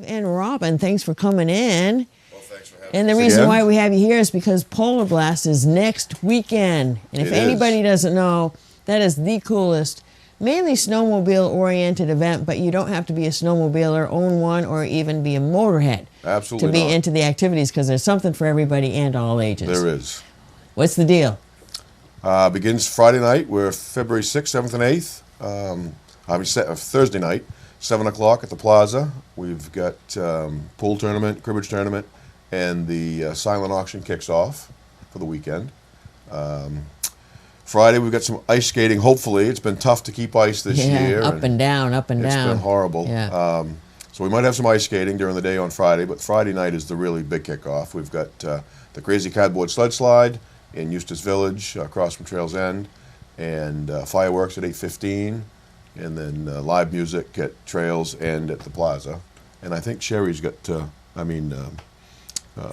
and Robin, thanks for coming in. Well, thanks for having And the reason why we have you here is because Polar Blast is next weekend. And if anybody doesn't know, that is the coolest, mainly snowmobile-oriented event, but you don't have to be a snowmobiler, own one, or even be a motorhead Absolutely to be not. into the activities, because there's something for everybody and all ages. There is. What's the deal? Begins Friday night. We're February 6th, 7th, and 8th. Thursday night, 7 o'clock at the Plaza. We've got pool tournament, cribbage tournament, and the silent auction kicks off for the weekend. Friday, we've got some ice skating, hopefully. It's been tough to keep ice this year. Up and down, up and down. It's been horrible. Yeah. So we might have some ice skating during the day on Friday, but Friday night is the really big kickoff. We've got the Crazy Cardboard Sled Slide in Eustis Village, across from Trails End, and fireworks at 8:15, and then live music at Trails and at the Plaza. And I think Sherry's got,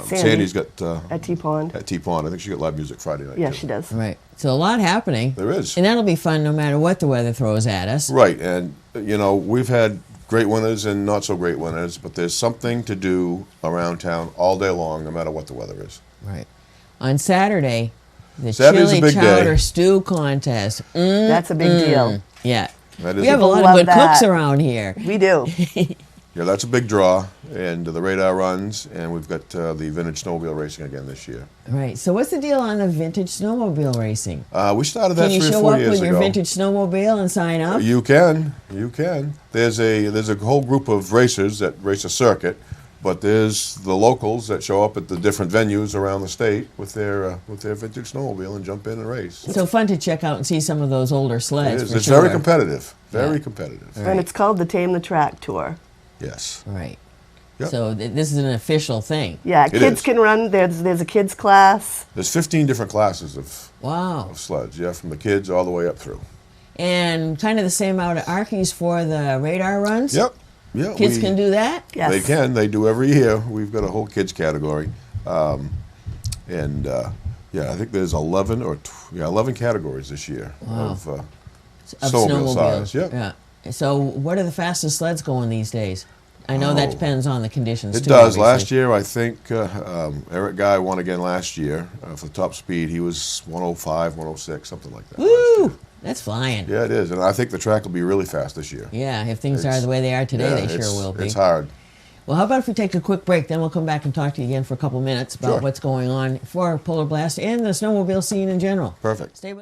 Sandy's got at T-Pond. At T-Pond. I think she got live music Friday night. Yeah, too. she does. Right. So a lot happening. There is. And that'll be fun no matter what the weather throws at us. Right. And, you know, we've had great winners and not so great winners, but there's something to do around town all day long, no matter what the weather is. Right. On Saturday, the Saturday's a chili big chowder day. stew contest. That's a big deal. Yeah. That is We have a People lot of love good cooks that. around here. We do. Yeah, that's a big draw, and the radar runs, and we've got the vintage snowmobile racing again this year. Right. So what's the deal on the vintage snowmobile racing? We started that Can you 3 or show 4 up years with ago. your vintage snowmobile and sign up? You can. There's a whole group of racers that race a circuit, but there's the locals that show up at the different venues around the state with their vintage snowmobile and jump in and race. So fun to check out and see some of those older It sleds. is. For It's sure. very competitive. Very competitive. Right. And it's called the Tame the Track Tour. Yes. Right. Yep. So this is an official thing. Yeah, It kids is. can run. There's a kids class. There's 15 different classes of Wow. sleds. Yeah, from the kids all the way up through. And kind of the same out at Arky's for the radar runs? Yep. Yeah. Kids can do that? Yes. They can. They do every year. We've got a whole kids category, yeah, I think there's 11 categories this year of Of snowmobile size. Yep. Yeah. So what are the fastest sleds going these days? I know that depends on the conditions It too. does. obviously. Last year, I think Eric Guy won again last year for top speed. He was 105, 106, something like that. last Woo! year. That's flying. Yeah, it is. And I think the track will be really fast this year. Yeah, if things are It's- the way they are today, Yeah, they sure it's- will be. It's hard. Well, how about if we take a quick break, then we'll come back and talk to you again for a couple minutes about Sure. what's going on for Polar Blast and the snowmobile scene in general. Perfect. Stay with